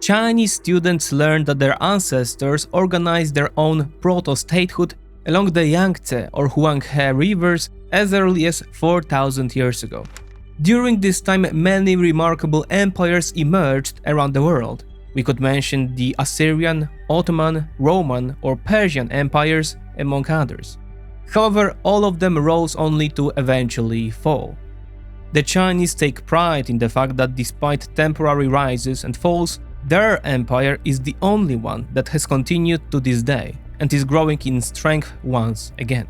Chinese students learned that their ancestors organized their own proto-statehood along the Yangtze or Huanghe rivers as early as 4,000 years ago. During this time, many remarkable empires emerged around the world. We could mention the Assyrian, Ottoman, Roman or Persian empires, among others. However, all of them rose only to eventually fall. The Chinese take pride in the fact that despite temporary rises and falls, their empire is the only one that has continued to this day and is growing in strength once again.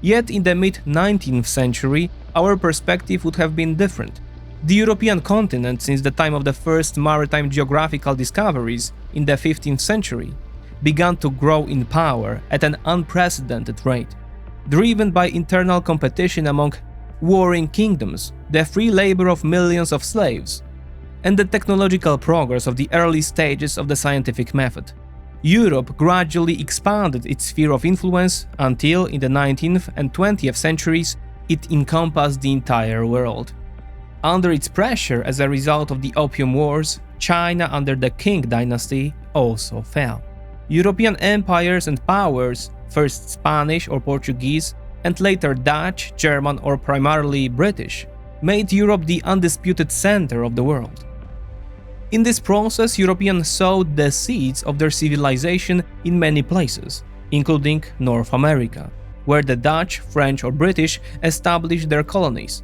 Yet in the mid-19th century, our perspective would have been different. The European continent, since the time of the first maritime geographical discoveries in the 15th century, began to grow in power at an unprecedented rate. Driven by internal competition among warring kingdoms, the free labor of millions of slaves, and the technological progress of the early stages of the scientific method, Europe gradually expanded its sphere of influence until, in the 19th and 20th centuries, it encompassed the entire world. Under its pressure as a result of the Opium Wars, China under the Qing dynasty also fell. European empires and powers, first Spanish or Portuguese, and later Dutch, German or primarily British, made Europe the undisputed center of the world. In this process, Europeans sowed the seeds of their civilization in many places, including North America, where the Dutch, French or British established their colonies.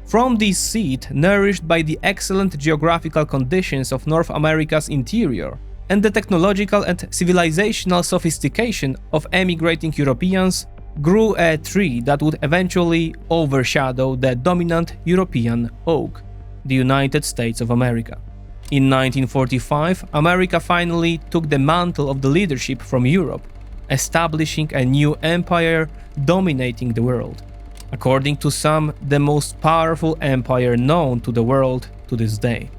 From this seed, nourished by the excellent geographical conditions of North America's interior and the technological and civilizational sophistication of emigrating Europeans, grew a tree that would eventually overshadow the dominant European oak, the United States of America. In 1945, America finally took the mantle of the leadership from Europe, establishing a new empire dominating the world. According to some, the most powerful empire known to the world to this day.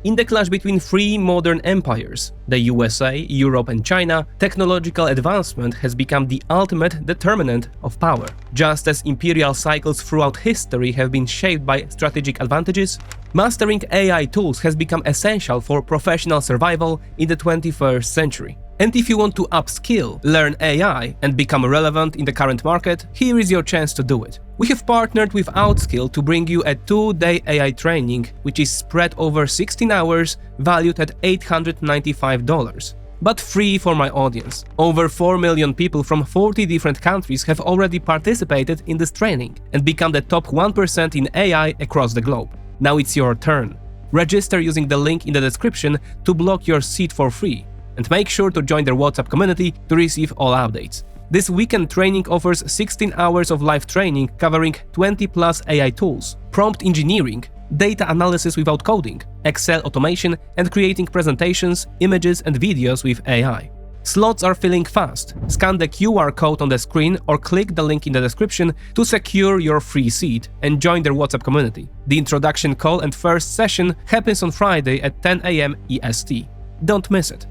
In the clash between three modern empires, the USA, Europe and China, technological advancement has become the ultimate determinant of power. Just as imperial cycles throughout history have been shaped by strategic advantages, mastering AI tools has become essential for professional survival in the 21st century. And if you want to upskill, learn AI and become relevant in the current market, here is your chance to do it. We have partnered with Outskill to bring you a 2-day AI training, which is spread over 16 hours, valued at $895, but free for my audience. Over 4 million people from 40 different countries have already participated in this training and become the top 1% in AI across the globe. Now it's your turn. Register using the link in the description to block your seat for free. And make sure to join their WhatsApp community to receive all updates. This weekend training offers 16 hours of live training covering 20+ AI tools, prompt engineering, data analysis without coding, Excel automation, and creating presentations, images, and videos with AI. Slots are filling fast. Scan the QR code on the screen or click the link in the description to secure your free seat and join their WhatsApp community. The introduction call and first session happens on Friday at 10 AM EST. Don't miss it.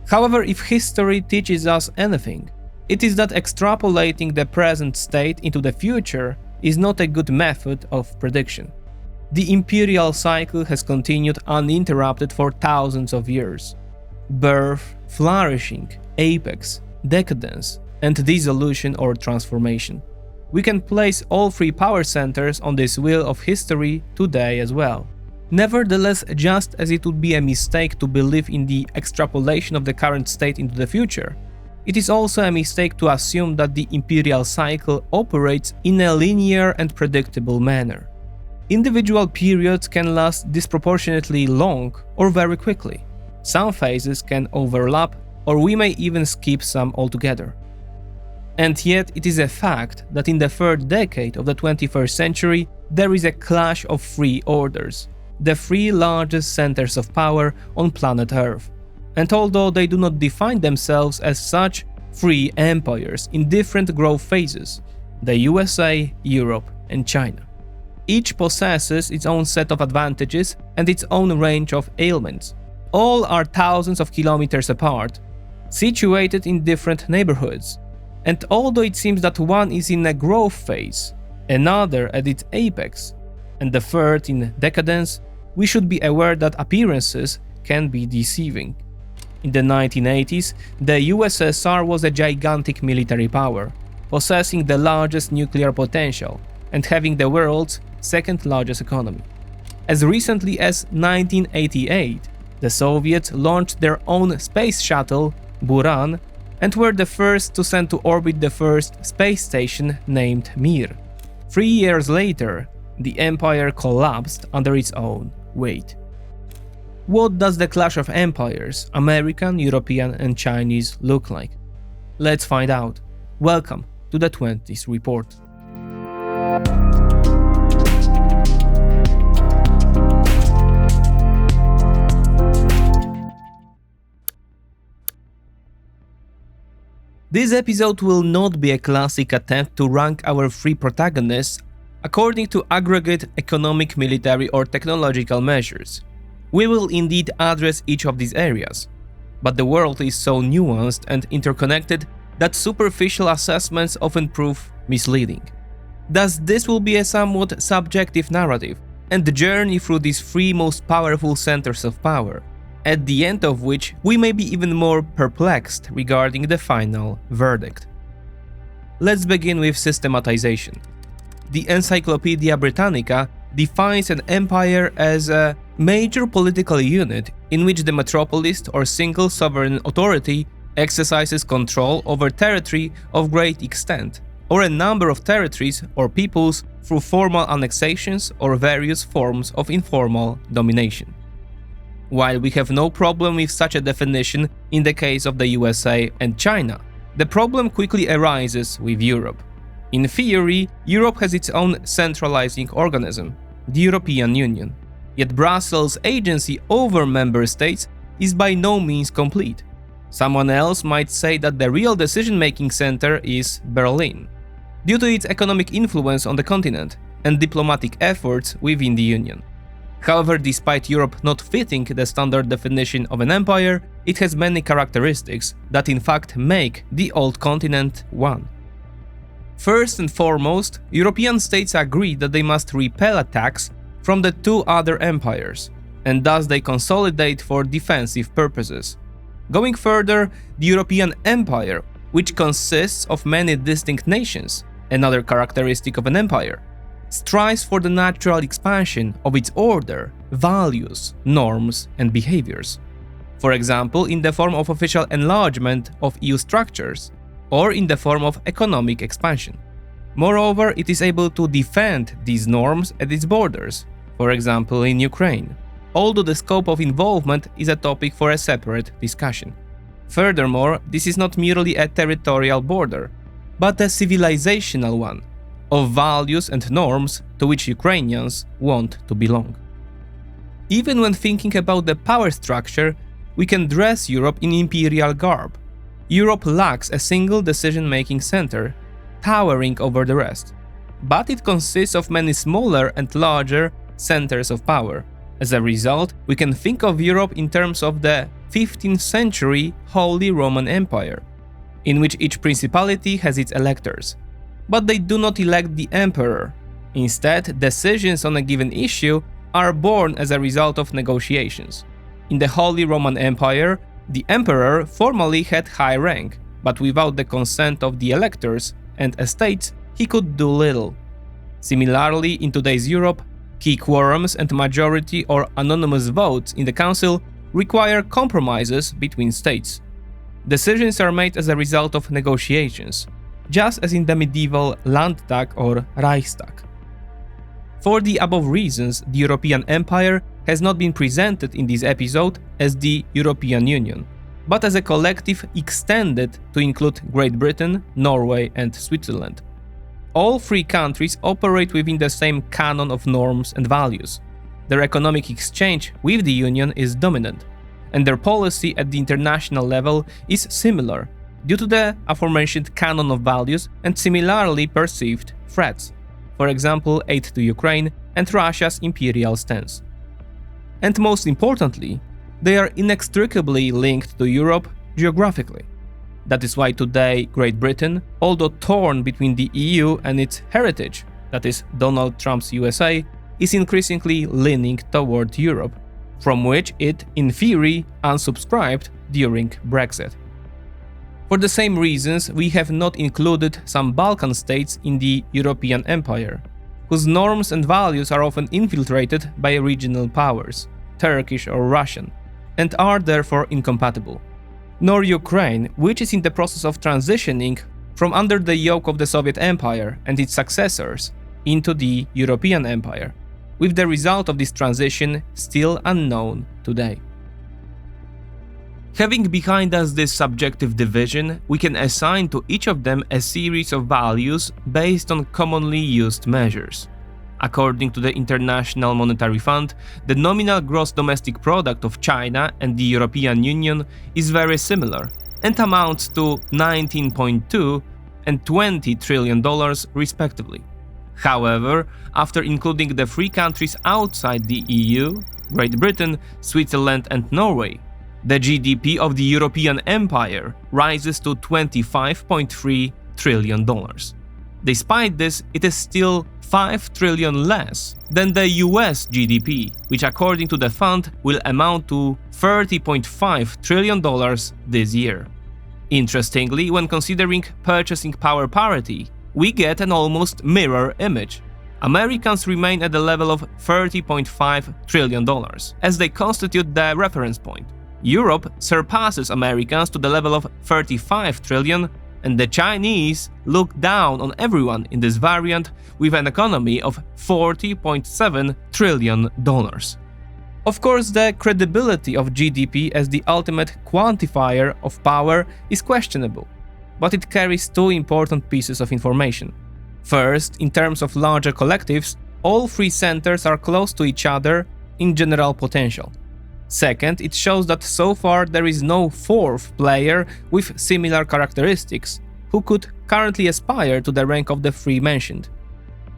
However, if history teaches us anything, it is that extrapolating the present state into the future is not a good method of prediction. The imperial cycle has continued uninterrupted for thousands of years. Birth, flourishing, apex, decadence, and dissolution or transformation. We can place all three power centers on this wheel of history today as well. Nevertheless, just as it would be a mistake to believe in the extrapolation of the current state into the future, it is also a mistake to assume that the imperial cycle operates in a linear and predictable manner. Individual periods can last disproportionately long or very quickly. Some phases can overlap, or we may even skip some altogether. And yet, it is a fact that in the third decade of the 21st century, there is a clash of three orders, the three largest centers of power on planet Earth. And although they do not define themselves as such, three empires in different growth phases, the USA, Europe, and China. Each possesses its own set of advantages and its own range of ailments. All are thousands of kilometers apart, situated in different neighborhoods. And although it seems that one is in a growth phase, another at its apex, and the third in decadence, we should be aware that appearances can be deceiving. In the 1980s, the USSR was a gigantic military power, possessing the largest nuclear potential and having the world's second largest economy. As recently as 1988, the Soviets launched their own space shuttle, Buran, and were the first to send to orbit the first space station named Mir. 3 years later, the empire collapsed under its own weight. What does the clash of empires, American, European and Chinese, look like? Let's find out. Welcome to the 20s Report. This episode will not be a classic attempt to rank our three protagonists according to aggregate economic, military or technological measures. We will indeed address each of these areas, but the world is so nuanced and interconnected that superficial assessments often prove misleading. Thus, this will be a somewhat subjective narrative and journey through these three most powerful centers of power, at the end of which we may be even more perplexed regarding the final verdict. Let's begin with systematization. The Encyclopedia Britannica defines an empire as a major political unit in which the metropolis or single sovereign authority exercises control over territory of great extent, or a number of territories or peoples through formal annexations or various forms of informal domination. While we have no problem with such a definition in the case of the USA and China, the problem quickly arises with Europe. In theory, Europe has its own centralizing organism, the European Union, yet Brussels' agency over member states is by no means complete. Someone else might say that the real decision-making center is Berlin, due to its economic influence on the continent and diplomatic efforts within the Union. However, despite Europe not fitting the standard definition of an empire, it has many characteristics that in fact make the old continent one. First and foremost, European states agree that they must repel attacks from the two other empires, and thus they consolidate for defensive purposes. Going further, the European Empire, which consists of many distinct nations, another characteristic of an empire, strives for the natural expansion of its order, values, norms, and behaviors. For example, in the form of official enlargement of EU structures, or in the form of economic expansion. Moreover, it is able to defend these norms at its borders, for example in Ukraine, although the scope of involvement is a topic for a separate discussion. Furthermore, this is not merely a territorial border, but a civilizational one, of values and norms to which Ukrainians want to belong. Even when thinking about the power structure, we can dress Europe in imperial garb. Europe lacks a single decision-making center, towering over the rest, but it consists of many smaller and larger centers of power. As a result, we can think of Europe in terms of the 15th century Holy Roman Empire, in which each principality has its electors. But they do not elect the emperor. Instead, decisions on a given issue are born as a result of negotiations. In the Holy Roman Empire, the emperor formally had high rank, but without the consent of the electors and estates, he could do little. Similarly, in today's Europe, key quorums and majority or anonymous votes in the council require compromises between states. Decisions are made as a result of negotiations, just as in the medieval Landtag or Reichstag. For the above reasons, the European Empire has not been presented in this episode as the European Union, but as a collective extended to include Great Britain, Norway and Switzerland. All three countries operate within the same canon of norms and values. Their economic exchange with the Union is dominant, and their policy at the international level is similar due to the aforementioned canon of values and similarly perceived threats, for example aid to Ukraine and Russia's imperial stance. And most importantly, they are inextricably linked to Europe geographically. That is why today Great Britain, although torn between the EU and its heritage, that is Donald Trump's USA, is increasingly leaning toward Europe, from which it, in theory, unsubscribed during Brexit. For the same reasons, we have not included some Balkan states in the European Empire, whose norms and values are often infiltrated by regional powers, Turkish or Russian, and are therefore incompatible. Nor Ukraine, which is in the process of transitioning from under the yoke of the Soviet Empire and its successors into the European Empire, with the result of this transition still unknown today. Having behind us this subjective division, we can assign to each of them a series of values based on commonly used measures. According to the International Monetary Fund, the nominal gross domestic product of China and the European Union is very similar and amounts to $19.2 and $20 trillion respectively. However, after including the three countries outside the EU, Great Britain, Switzerland and Norway, the GDP of the European Empire rises to $25.3 trillion. Despite this, it is still $5 trillion less than the US GDP, which according to the fund will amount to $30.5 trillion this year. Interestingly, when considering purchasing power parity, we get an almost mirror image. Americans remain at the level of $30.5 trillion, as they constitute the reference point. Europe surpasses Americans to the level of $35 trillion, and the Chinese look down on everyone in this variant with an economy of $40.7 trillion. Of course, the credibility of GDP as the ultimate quantifier of power is questionable, but it carries two important pieces of information. First, in terms of larger collectives, all three centers are close to each other in general potential. Second, it shows that so far there is no fourth player with similar characteristics who could currently aspire to the rank of the three mentioned.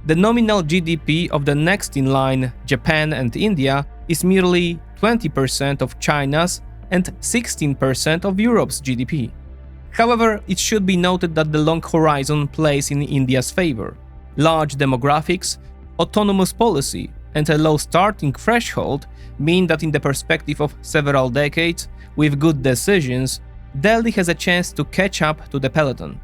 The nominal GDP of the next in line, Japan and India, is merely 20% of China's and 16% of Europe's GDP. However, it should be noted that the long horizon plays in India's favor. Large demographics, autonomous policy, and a low starting threshold mean that in the perspective of several decades, with good decisions, Delhi has a chance to catch up to the peloton.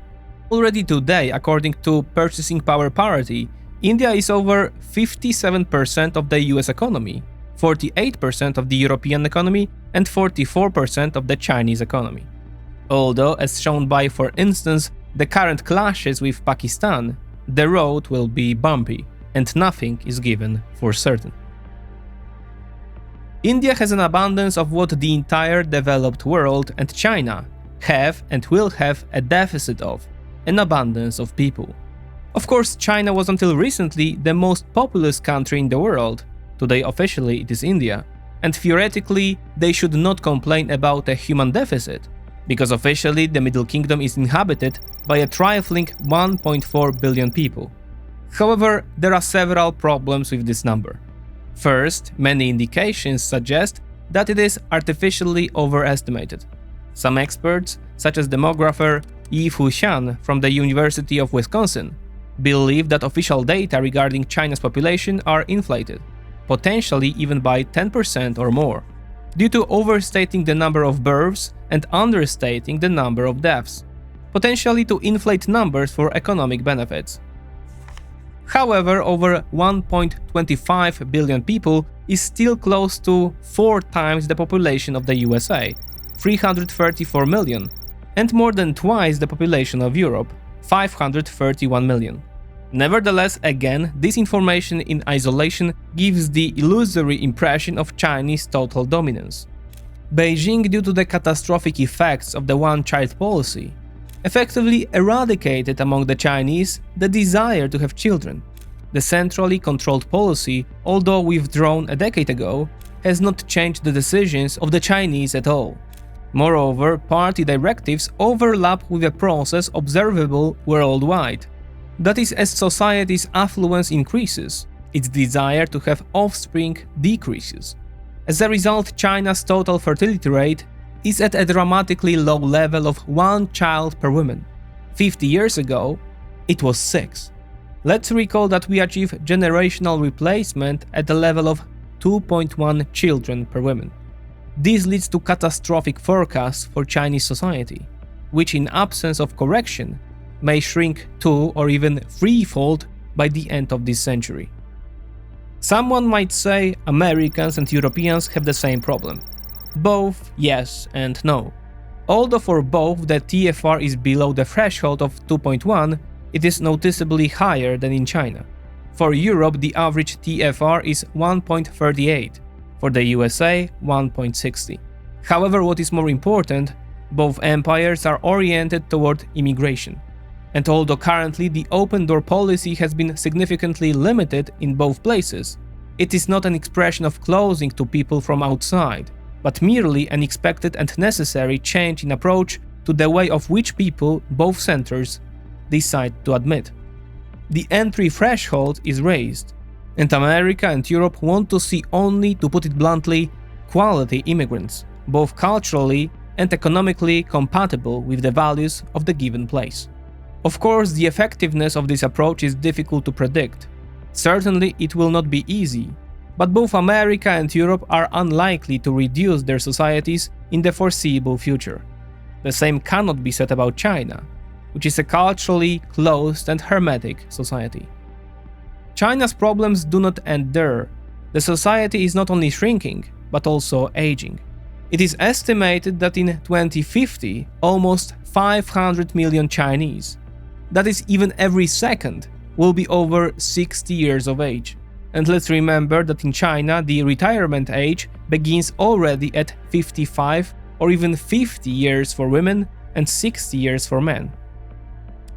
Already today, according to purchasing power parity, India is over 57% of the US economy, 48% of the European economy, and 44% of the Chinese economy. Although, as shown by, for instance, the current clashes with Pakistan, the road will be bumpy, and nothing is given for certain. India has an abundance of what the entire developed world and China have and will have a deficit of, an abundance of people. Of course, China was until recently the most populous country in the world. Today officially it is India, and theoretically they should not complain about a human deficit, because officially the Middle Kingdom is inhabited by a trifling 1.4 billion people. However, there are several problems with this number. First, many indications suggest that it is artificially overestimated. Some experts, such as demographer Yi Fu-Xian from the University of Wisconsin, believe that official data regarding China's population are inflated, potentially even by 10% or more, due to overstating the number of births and understating the number of deaths, potentially to inflate numbers for economic benefits. However, over 1.25 billion people is still close to 4 times the population of the USA, 334 million, and more than twice the population of Europe, 531 million. Nevertheless, again, this information in isolation gives the illusory impression of Chinese total dominance. Beijing, due to the catastrophic effects of the one-child policy, effectively eradicated among the Chinese the desire to have children. The centrally controlled policy, although withdrawn a decade ago, has not changed the decisions of the Chinese at all. Moreover, party directives overlap with a process observable worldwide. That is, as society's affluence increases, its desire to have offspring decreases. As a result, China's total fertility rate is at a dramatically low level of 1 child per woman. 50 years ago, it was 6. Let's recall that we achieve generational replacement at the level of 2.1 children per woman. This leads to catastrophic forecasts for Chinese society, which in absence of correction may shrink two or even threefold by the end of this century. Someone might say Americans and Europeans have the same problem. Both yes and no. Although for both the TFR is below the threshold of 2.1, it is noticeably higher than in China. For Europe, the average TFR is 1.38, for the USA 1.60. However, what is more important, both empires are oriented toward immigration. And although currently the open door policy has been significantly limited in both places, it is not an expression of closing to people from outside, but merely an expected and necessary change in approach to the way of which people, both centers, decide to admit. The entry threshold is raised, and America and Europe want to see only, to put it bluntly, quality immigrants, both culturally and economically compatible with the values of the given place. Of course, the effectiveness of this approach is difficult to predict. Certainly, it will not be easy, but both America and Europe are unlikely to reduce their societies in the foreseeable future. The same cannot be said about China, which is a culturally closed and hermetic society. China's problems do not end there. The society is not only shrinking, but also aging. It is estimated that in 2050, almost 500 million Chinese, that is even every second, will be over 60 years of age. And let's remember that in China, the retirement age begins already at 55 or even 50 years for women and 60 years for men.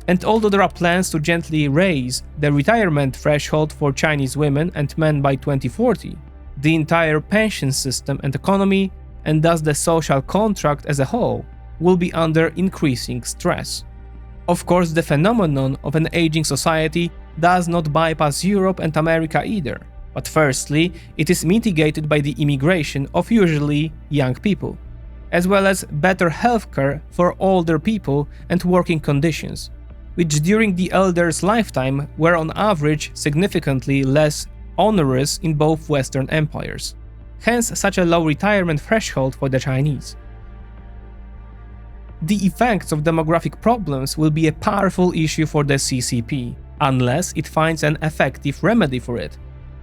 And although there are plans to gently raise the retirement threshold for Chinese women and men by 2040, the entire pension system and economy, and thus the social contract as a whole, will be under increasing stress. Of course, the phenomenon of an aging society does not bypass Europe and America either, but firstly, it is mitigated by the immigration of usually young people, as well as better healthcare for older people and working conditions, which during the elders' lifetime were on average significantly less onerous in both Western empires. Hence such a low retirement threshold for the Chinese. The effects of demographic problems will be a powerful issue for the CCP, unless it finds an effective remedy for it.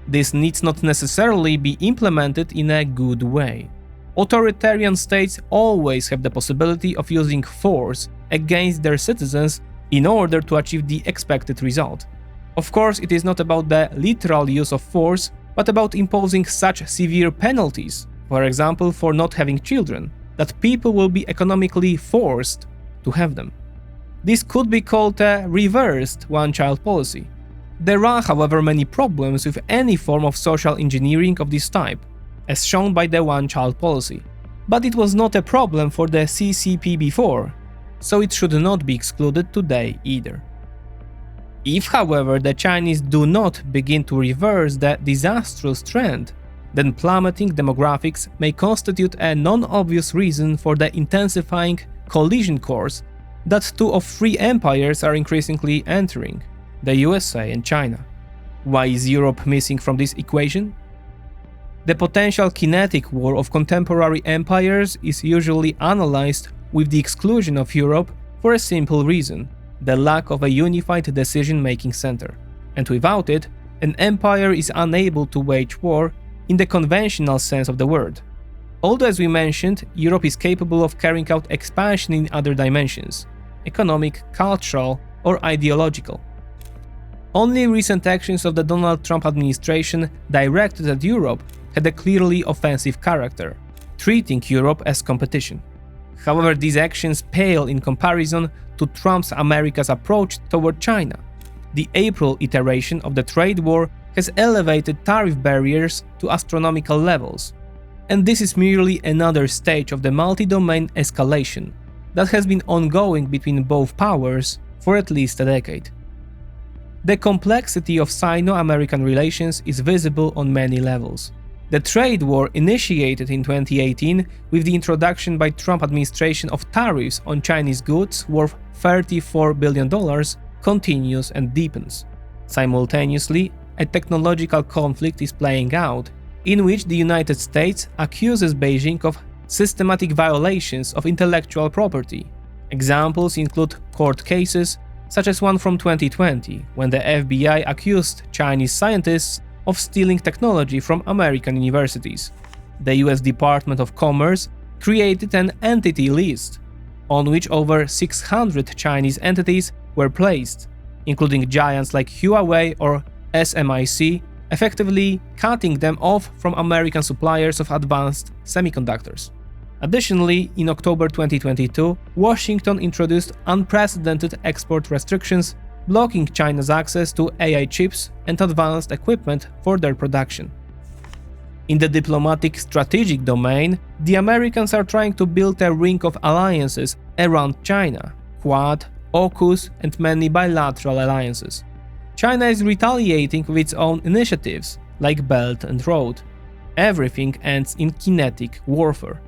This needs not necessarily be implemented in a good way. Authoritarian states always have the possibility of using force against their citizens in order to achieve the expected result. Of course, it is not about the literal use of force, but about imposing such severe penalties, for example for not having children, that people will be economically forced to have them. This could be called a reversed one-child policy. There are, however, many problems with any form of social engineering of this type, as shown by the one-child policy. But it was not a problem for the CCP before, so it should not be excluded today either. If, however, the Chinese do not begin to reverse the disastrous trend, then plummeting demographics may constitute a non-obvious reason for the intensifying collision course that two of three empires are increasingly entering, the USA and China. Why is Europe missing from this equation? The potential kinetic war of contemporary empires is usually analyzed with the exclusion of Europe for a simple reason: the lack of a unified decision-making center. And without it, an empire is unable to wage war in the conventional sense of the word. Although, as we mentioned, Europe is capable of carrying out expansion in other dimensions: economic, cultural, or ideological. Only recent actions of the Donald Trump administration directed at Europe had a clearly offensive character, treating Europe as competition. However, these actions pale in comparison to Trump's America's approach toward China. The April iteration of the trade war has elevated tariff barriers to astronomical levels, and this is merely another stage of the multi-domain escalation that has been ongoing between both powers for at least a decade. The complexity of Sino-American relations is visible on many levels. The trade war initiated in 2018 with the introduction by Trump administration of tariffs on Chinese goods worth $34 billion continues and deepens. Simultaneously, a technological conflict is playing out, in which the United States accuses Beijing of systematic violations of intellectual property. Examples include court cases, such as one from 2020, when the FBI accused Chinese scientists of stealing technology from American universities. The US Department of Commerce created an entity list, on which over 600 Chinese entities were placed, including giants like Huawei or SMIC, effectively cutting them off from American suppliers of advanced semiconductors. Additionally, in October 2022, Washington introduced unprecedented export restrictions, blocking China's access to AI chips and advanced equipment for their production. In the diplomatic strategic domain, the Americans are trying to build a ring of alliances around China, Quad, AUKUS, and many bilateral alliances. China is retaliating with its own initiatives, like Belt and Road. Everything ends in kinetic warfare.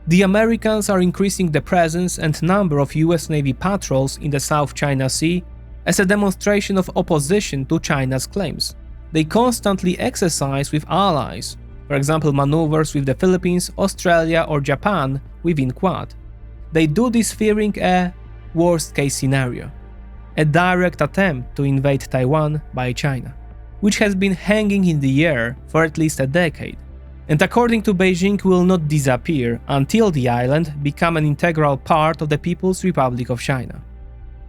The Americans are increasing the presence and number of US Navy patrols in the South China Sea as a demonstration of opposition to China's claims. They constantly exercise with allies, for example maneuvers with the Philippines, Australia or Japan within Quad. They do this fearing a worst-case scenario, a direct attempt to invade Taiwan by China, which has been hanging in the air for at least a decade, and according to Beijing will not disappear until the island becomes an integral part of the People's Republic of China.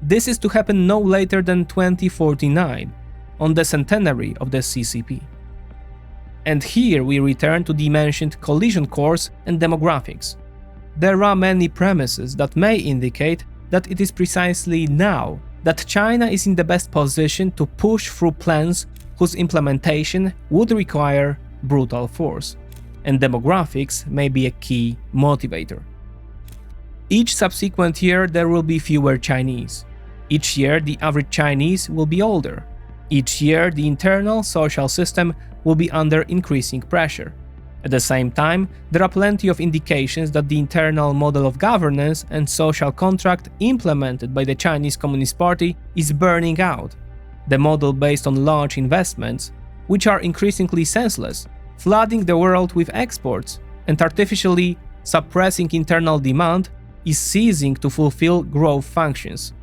This is to happen no later than 2049, on the centenary of the CCP. And here we return to the mentioned collision course and demographics. There are many premises that may indicate that it is precisely now that China is in the best position to push through plans whose implementation would require brutal force, and demographics may be a key motivator. Each subsequent year there will be fewer Chinese. Each year the average Chinese will be older. Each year the internal social system will be under increasing pressure. At the same time, there are plenty of indications that the internal model of governance and social contract implemented by the Chinese Communist Party is burning out. The model based on large investments, which are increasingly senseless, flooding the world with exports and artificially suppressing internal demand, is ceasing to fulfill growth functions.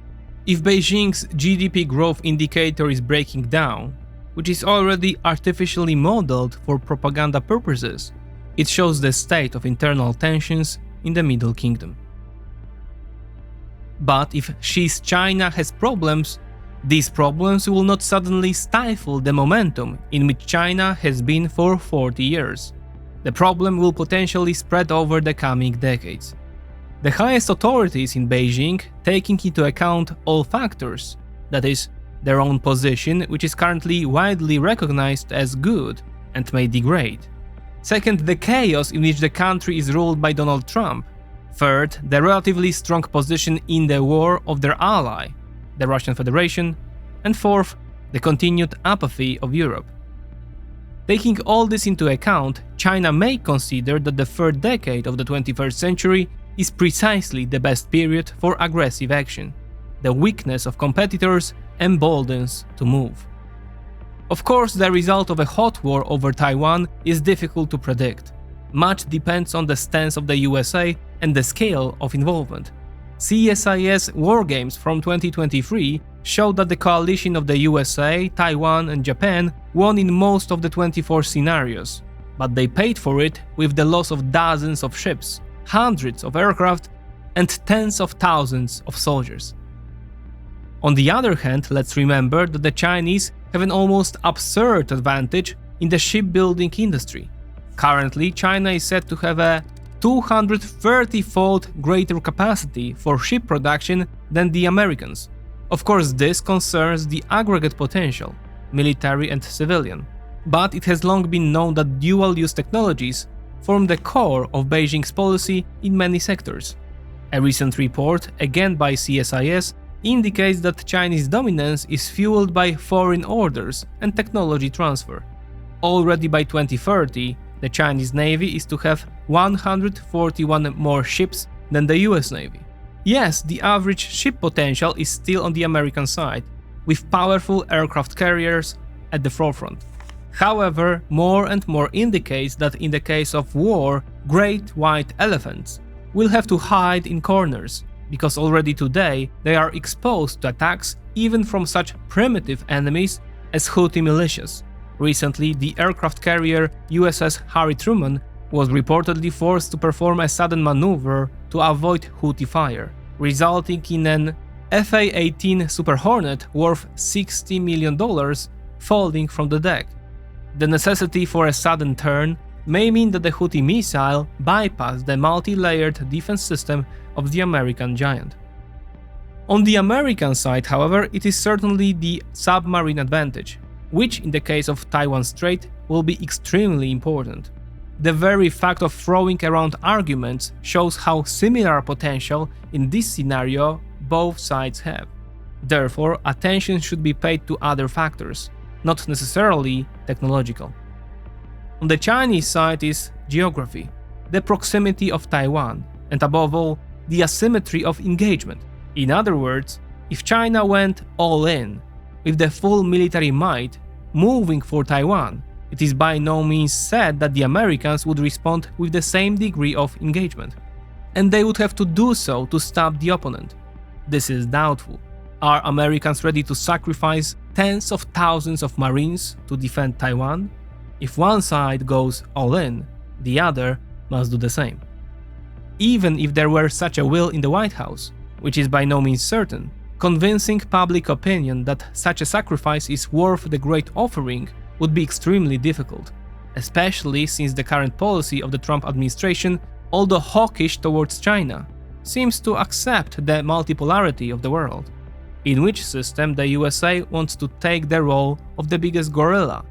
If Beijing's GDP growth indicator is breaking down, which is already artificially modeled for propaganda purposes, it shows the state of internal tensions in the Middle Kingdom. But if Xi's China has problems, these problems will not suddenly stifle the momentum in which China has been for 40 years. The problem will potentially spread over the coming decades. The highest authorities in Beijing, taking into account all factors, that is, their own position, which is currently widely recognized as good and may degrade. Second, the chaos in which the country is ruled by Donald Trump. Third, the relatively strong position in the war of their ally, the Russian Federation. And fourth, the continued apathy of Europe. Taking all this into account, China may consider that the third decade of the 21st century is precisely the best period for aggressive action. The weakness of competitors emboldens to move. Of course, the result of a hot war over Taiwan is difficult to predict. Much depends on the stance of the USA and the scale of involvement. CSIS wargames from 2023 showed that the coalition of the USA, Taiwan and Japan won in most of the 24 scenarios, but they paid for it with the loss of dozens of ships, hundreds of aircraft and tens of thousands of soldiers. On the other hand, let's remember that the Chinese have an almost absurd advantage in the shipbuilding industry. Currently, China is said to have a 230-fold greater capacity for ship production than the Americans. Of course, this concerns the aggregate potential, military and civilian, but it has long been known that dual-use technologies form the core of Beijing's policy in many sectors. A recent report, again by CSIS, indicates that Chinese dominance is fueled by foreign orders and technology transfer. Already by 2030, the Chinese Navy is to have 141 more ships than the US Navy. Yes, the average ship potential is still on the American side, with powerful aircraft carriers at the forefront. However, more and more indicates that in the case of war, great white elephants will have to hide in corners, because already today they are exposed to attacks even from such primitive enemies as Houthi militias. Recently, the aircraft carrier USS Harry Truman was reportedly forced to perform a sudden maneuver to avoid Houthi fire, resulting in an FA-18 Super Hornet worth $60 million falling from the deck. The necessity for a sudden turn may mean that the Houthi missile bypassed the multi-layered defense system of the American giant. On the American side, however, it is certainly the submarine advantage, which in the case of Taiwan Strait will be extremely important. The very fact of throwing around arguments shows how similar potential in this scenario both sides have. Therefore, attention should be paid to other factors, not necessarily technological. On the Chinese side is geography, the proximity of Taiwan, and above all, the asymmetry of engagement. In other words, if China went all in, with the full military might, moving for Taiwan, it is by no means said that the Americans would respond with the same degree of engagement. And they would have to do so to stop the opponent. This is doubtful. Are Americans ready to sacrifice tens of thousands of Marines to defend Taiwan? If one side goes all in, the other must do the same. Even if there were such a will in the White House, which is by no means certain, convincing public opinion that such a sacrifice is worth the great offering would be extremely difficult, especially since the current policy of the Trump administration, although hawkish towards China, seems to accept the multipolarity of the world, in which system the USA wants to take the role of the biggest gorilla,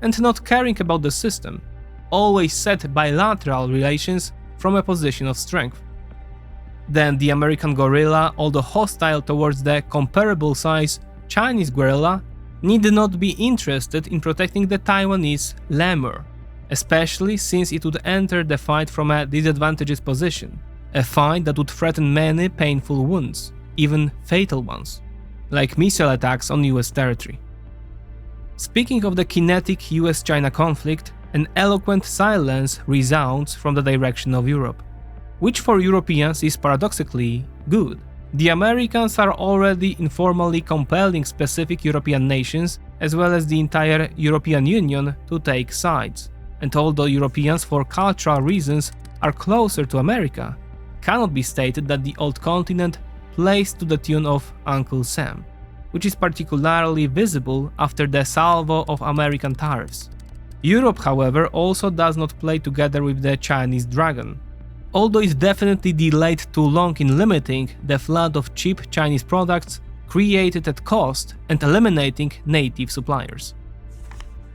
and not caring about the system, always set bilateral relations from a position of strength. Then the American gorilla, although hostile towards the comparable size Chinese gorilla, need not be interested in protecting the Taiwanese lemur, especially since it would enter the fight from a disadvantaged position, a fight that would threaten many painful wounds, even fatal ones, like missile attacks on US territory. Speaking of the kinetic US-China conflict, an eloquent silence resounds from the direction of Europe, which for Europeans is paradoxically good. The Americans are already informally compelling specific European nations, as well as the entire European Union, to take sides. And although Europeans for cultural reasons are closer to America, cannot be stated that the old continent plays to the tune of Uncle Sam, which is particularly visible after the salvo of American tariffs. Europe, however, also does not play together with the Chinese dragon, although it's definitely delayed too long in limiting the flood of cheap Chinese products created at cost and eliminating native suppliers.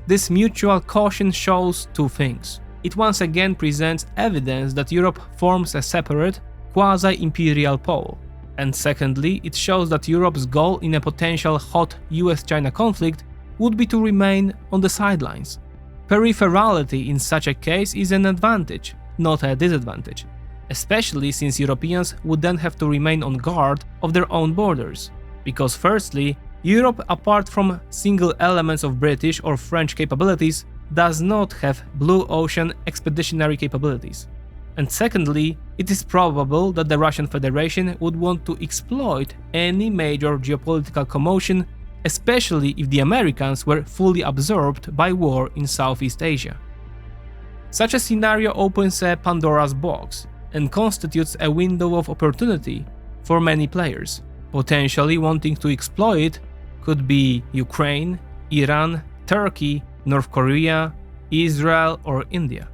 This mutual caution shows two things. It once again presents evidence that Europe forms a separate, quasi-imperial pole, and secondly, it shows that Europe's goal in a potential hot US-China conflict would be to remain on the sidelines. Peripherality in such a case is an advantage, not a disadvantage, especially since Europeans would then have to remain on guard of their own borders, because firstly, Europe, apart from single elements of British or French capabilities, does not have blue ocean expeditionary capabilities, and secondly, it is probable that the Russian Federation would want to exploit any major geopolitical commotion, especially if the Americans were fully absorbed by war in Southeast Asia. Such a scenario opens a Pandora's box and constitutes a window of opportunity for many players. Potentially wanting to exploit it could be Ukraine, Iran, Turkey, North Korea, Israel, or India.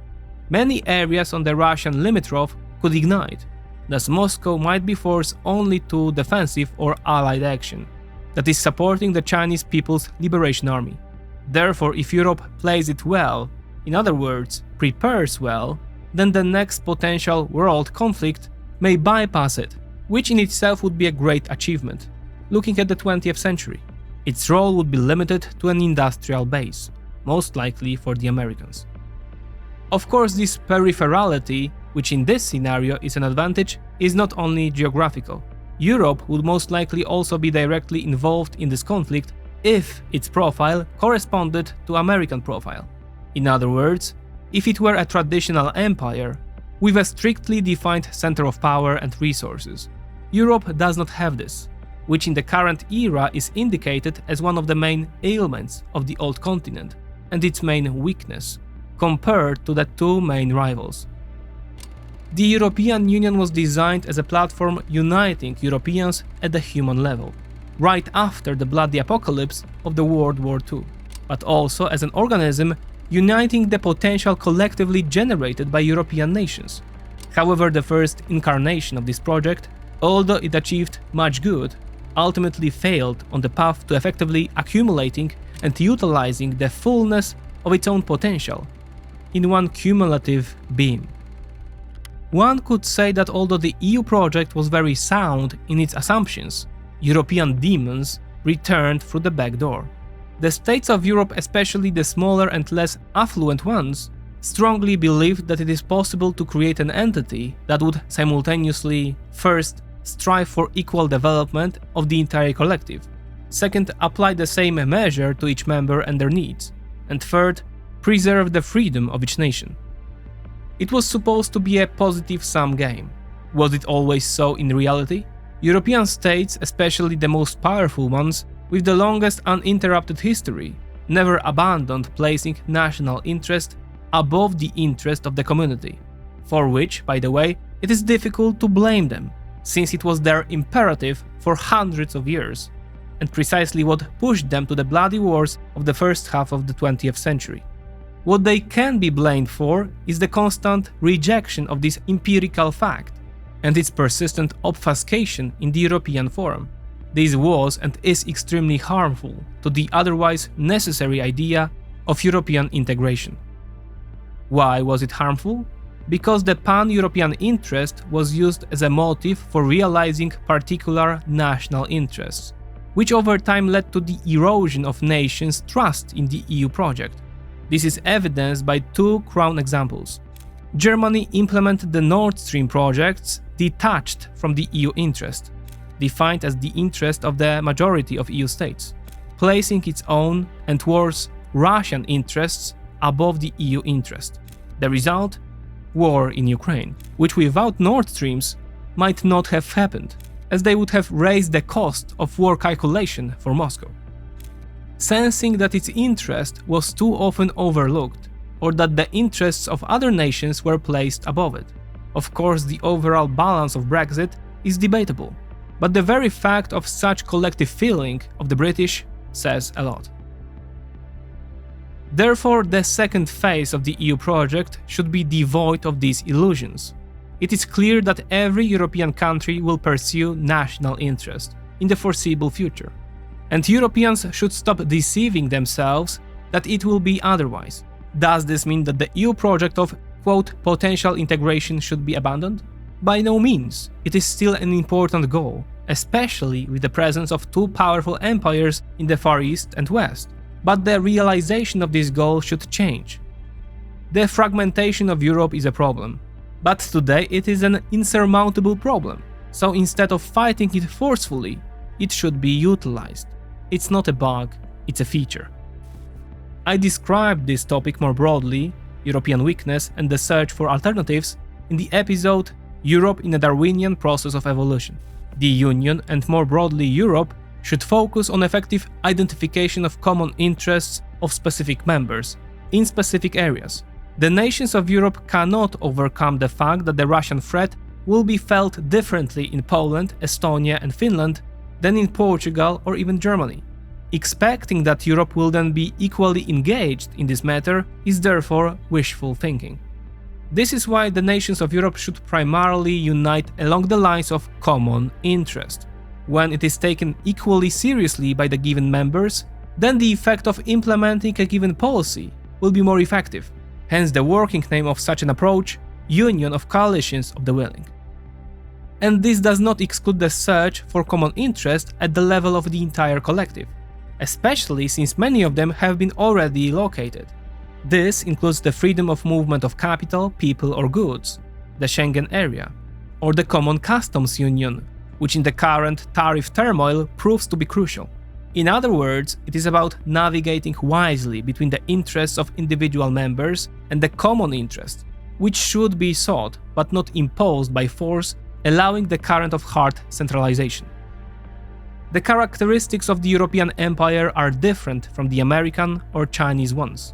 Many areas on the Russian Limitrov could ignite, thus Moscow might be forced only to defensive or allied action, that is supporting the Chinese People's Liberation Army. Therefore, if Europe plays it well, in other words, prepares well, then the next potential world conflict may bypass it, which in itself would be a great achievement. Looking at the 20th century, its role would be limited to an industrial base, most likely for the Americans. Of course, this peripherality, which in this scenario is an advantage, is not only geographical. Europe would most likely also be directly involved in this conflict if its profile corresponded to American profile. In other words, if it were a traditional empire with a strictly defined center of power and resources. Europe does not have this, which in the current era is indicated as one of the main ailments of the old continent and its main weakness, compared to the two main rivals. The European Union was designed as a platform uniting Europeans at the human level, right after the bloody apocalypse of the World War II, but also as an organism uniting the potential collectively generated by European nations. However, the first incarnation of this project, although it achieved much good, ultimately failed on the path to effectively accumulating and utilizing the fullness of its own potential in one cumulative beam. One could say that although the EU project was very sound in its assumptions, European demons returned through the back door. The states of Europe, especially the smaller and less affluent ones, strongly believed that it is possible to create an entity that would simultaneously, first, strive for equal development of the entire collective, second, apply the same measure to each member and their needs, and third, preserve the freedom of each nation. It was supposed to be a positive-sum game. Was it always so in reality? European states, especially the most powerful ones, with the longest uninterrupted history, never abandoned placing national interest above the interest of the community, for which, by the way, it is difficult to blame them, since it was their imperative for hundreds of years, and precisely what pushed them to the bloody wars of the first half of the 20th century. What they can be blamed for is the constant rejection of this empirical fact, and its persistent obfuscation in the European forum. This was and is extremely harmful to the otherwise necessary idea of European integration. Why was it harmful? Because the pan-European interest was used as a motive for realizing particular national interests, which over time led to the erosion of nations' trust in the EU project. This is evidenced by two crown examples. Germany implemented the Nord Stream projects detached from the EU interest, defined as the interest of the majority of EU states, placing its own and worse, Russian interests above the EU interest. The result? War in Ukraine, which without Nord Streams might not have happened, as they would have raised the cost of war calculation for Moscow. Sensing that its interest was too often overlooked, or that the interests of other nations were placed above it. Of course, the overall balance of Brexit is debatable, but the very fact of such collective feeling of the British says a lot. Therefore, the second phase of the EU project should be devoid of these illusions. It is clear that every European country will pursue national interest in the foreseeable future, and Europeans should stop deceiving themselves that it will be otherwise. Does this mean that the EU project of, quote, potential integration should be abandoned? By no means. It is still an important goal, especially with the presence of two powerful empires in the Far East and West. But the realization of this goal should change. The fragmentation of Europe is a problem, but today it is an insurmountable problem, so instead of fighting it forcefully, it should be utilized. It's not a bug, it's a feature. I described this topic more broadly, European weakness and the search for alternatives, in the episode Europe in a Darwinian Process of Evolution. The Union, and more broadly Europe, should focus on effective identification of common interests of specific members in specific areas. The nations of Europe cannot overcome the fact that the Russian threat will be felt differently in Poland, Estonia and Finland than in Portugal or even Germany. Expecting that Europe will then be equally engaged in this matter is therefore wishful thinking. This is why the nations of Europe should primarily unite along the lines of common interest. When it is taken equally seriously by the given members, then the effect of implementing a given policy will be more effective. Hence the working name of such an approach, Union of Coalitions of the Willing. And this does not exclude the search for common interest at the level of the entire collective, especially since many of them have been already located. This includes the freedom of movement of capital, people or goods, the Schengen area, or the Common Customs Union, which in the current tariff turmoil proves to be crucial. In other words, it is about navigating wisely between the interests of individual members and the common interest, which should be sought but not imposed by force, allowing the current of hard centralization. The characteristics of the European Empire are different from the American or Chinese ones,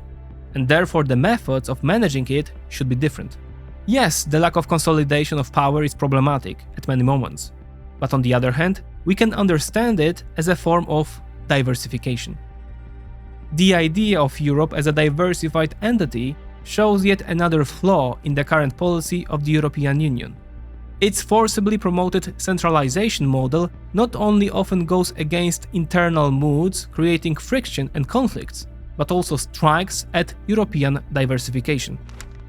and therefore the methods of managing it should be different. Yes, the lack of consolidation of power is problematic at many moments, but on the other hand, we can understand it as a form of diversification. The idea of Europe as a diversified entity shows yet another flaw in the current policy of the European Union. Its forcibly promoted centralization model not only often goes against internal moods, creating friction and conflicts, but also strikes at European diversification.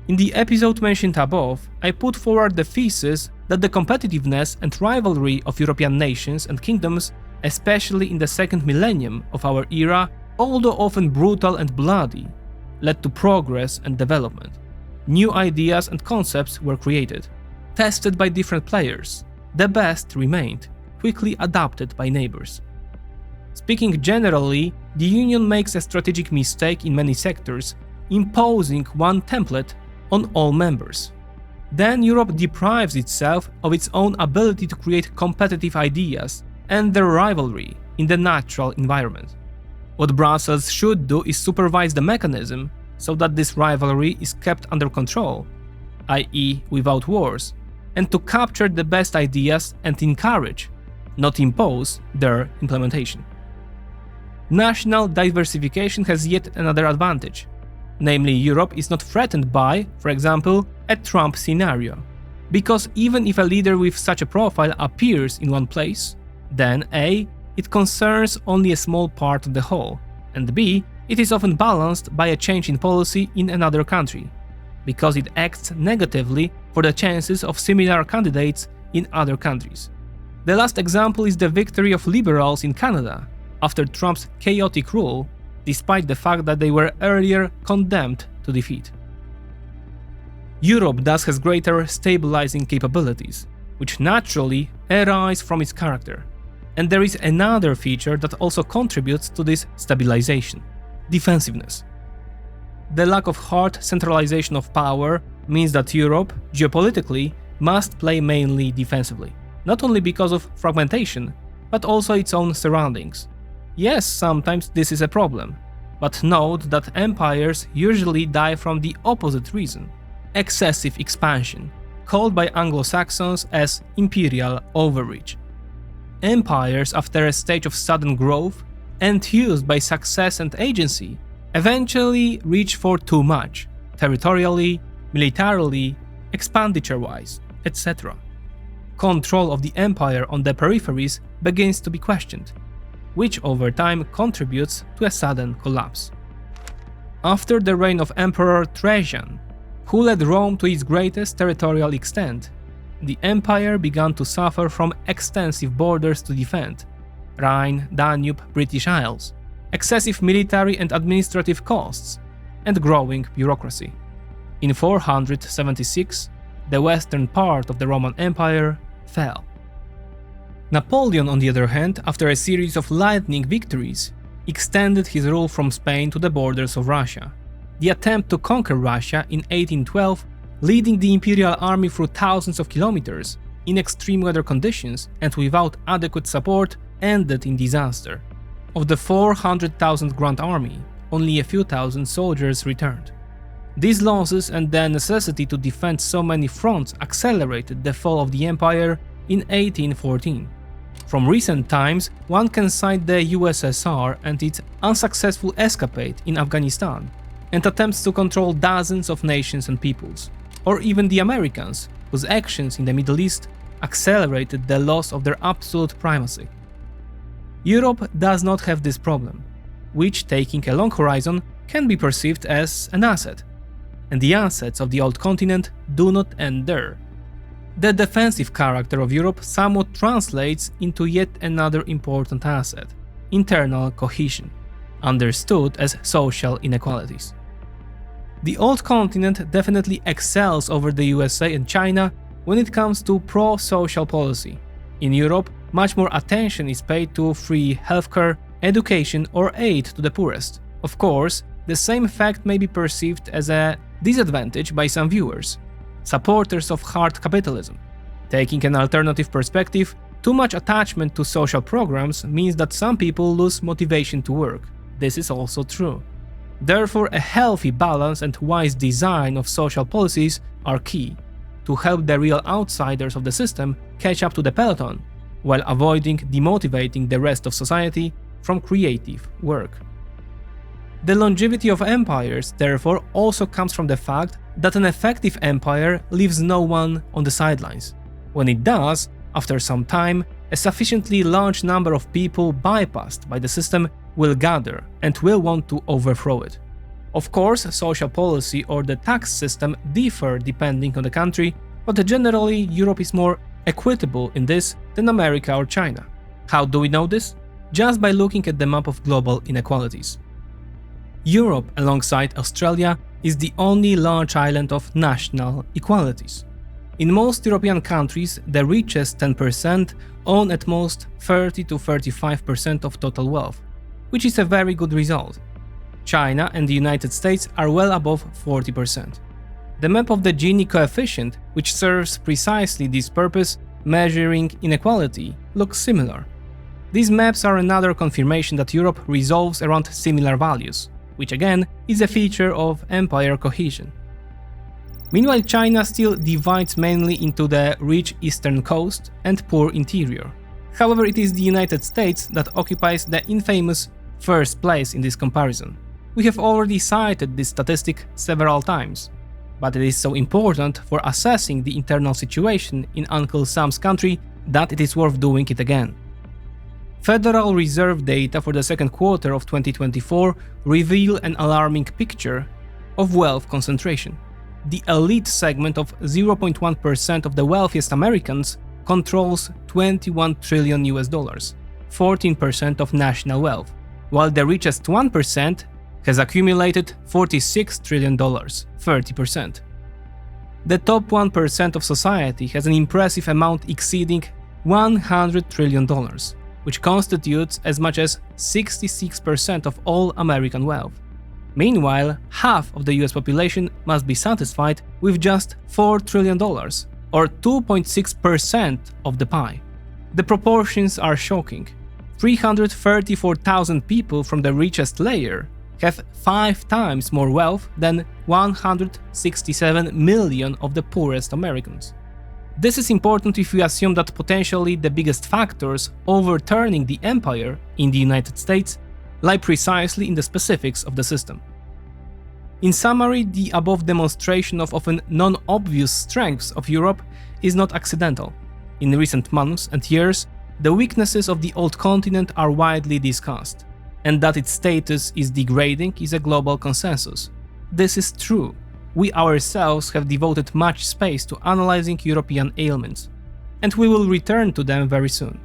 In the episode mentioned above, I put forward the thesis that the competitiveness and rivalry of European nations and kingdoms, especially in the second millennium of our era, although often brutal and bloody, led to progress and development. New ideas and concepts were created, tested by different players. The best remained, quickly adopted by neighbors. Speaking generally, the Union makes a strategic mistake in many sectors, imposing one template on all members. Then Europe deprives itself of its own ability to create competitive ideas and their rivalry in the natural environment. What Brussels should do is supervise the mechanism so that this rivalry is kept under control, i.e. without wars, and to capture the best ideas and encourage, not impose, their implementation. National diversification has yet another advantage. Namely, Europe is not threatened by, for example, a Trump scenario. Because even if a leader with such a profile appears in one place, then A, it concerns only a small part of the whole, and B, it is often balanced by a change in policy in another country, because it acts negatively for the chances of similar candidates in other countries. The last example is the victory of liberals in Canada after Trump's chaotic rule, despite the fact that they were earlier condemned to defeat. Europe thus has greater stabilizing capabilities, which naturally arise from its character. And there is another feature that also contributes to this stabilization: defensiveness. The lack of hard centralization of power means that Europe, geopolitically, must play mainly defensively, not only because of fragmentation, but also its own surroundings. Yes, sometimes this is a problem, but note that empires usually die from the opposite reason: excessive expansion, called by Anglo-Saxons as Imperial overreach. Empires, after a stage of sudden growth, enthused by success and agency, eventually reach for too much, territorially, militarily, expenditure-wise, etc. Control of the empire on the peripheries begins to be questioned, which over time contributes to a sudden collapse. After the reign of Emperor Trajan, who led Rome to its greatest territorial extent, the empire began to suffer from extensive borders to defend, Rhine, Danube, British Isles, excessive military and administrative costs, and growing bureaucracy. In 476, the western part of the Roman Empire fell. Napoleon, on the other hand, after a series of lightning victories, extended his rule from Spain to the borders of Russia. The attempt to conquer Russia in 1812, leading the imperial army through thousands of kilometers, in extreme weather conditions and without adequate support, ended in disaster. Of the 400,000 Grand Army, only a few thousand soldiers returned. These losses and the necessity to defend so many fronts accelerated the fall of the empire in 1814. From recent times, one can cite the USSR and its unsuccessful escapade in Afghanistan, and attempts to control dozens of nations and peoples, or even the Americans, whose actions in the Middle East accelerated the loss of their absolute primacy. Europe does not have this problem, which, taking a long horizon, can be perceived as an asset, and the assets of the old continent do not end there. The defensive character of Europe somewhat translates into yet another important asset: internal cohesion, understood as social inequalities. The old continent definitely excels over the USA and China when it comes to pro-social policy. In Europe, much more attention is paid to free healthcare, education, or aid to the poorest. Of course, the same fact may be perceived as a disadvantage by some viewers, supporters of hard capitalism. Taking an alternative perspective, too much attachment to social programs means that some people lose motivation to work. This is also true. Therefore, a healthy balance and wise design of social policies are key to help the real outsiders of the system catch up to the peloton, while avoiding demotivating the rest of society from creative work. The longevity of empires, therefore, also comes from the fact that an effective empire leaves no one on the sidelines. When it does, after some time, a sufficiently large number of people bypassed by the system will gather and will want to overthrow it. Of course, social policy or the tax system differ depending on the country, but generally Europe is more equitable in this than America or China. How do we know this? Just by looking at the map of global inequalities. Europe, alongside Australia, is the only large island of national equalities. In most European countries, the richest 10% own at most 30 to 35% of total wealth, which is a very good result. China and the United States are well above 40%. The map of the Gini coefficient, which serves precisely this purpose, measuring inequality, looks similar. These maps are another confirmation that Europe resolves around similar values, which again is a feature of empire cohesion. Meanwhile, China still divides mainly into the rich eastern coast and poor interior. However, it is the United States that occupies the infamous first place in this comparison. We have already cited this statistic several times, but it is so important for assessing the internal situation in Uncle Sam's country that it is worth doing it again. Federal Reserve data for the second quarter of 2024 reveal an alarming picture of wealth concentration. The elite segment of 0.1% of the wealthiest Americans controls $21 trillion, 14% of national wealth, while the richest 1% has accumulated $46 trillion, 30%. The top 1% of society has an impressive amount exceeding $100 trillion, which constitutes as much as 66% of all American wealth. Meanwhile, half of the US population must be satisfied with just $4 trillion, or 2.6% of the pie. The proportions are shocking. 334,000 people from the richest layer have 5 times more wealth than 167 million of the poorest Americans. This is important if we assume that potentially the biggest factors overturning the empire in the United States lie precisely in the specifics of the system. In summary, the above demonstration of often non-obvious strengths of Europe is not accidental. In recent months and years, the weaknesses of the old continent are widely discussed, and that its status is degrading is a global consensus. This is true. We ourselves have devoted much space to analyzing European ailments, and we will return to them very soon.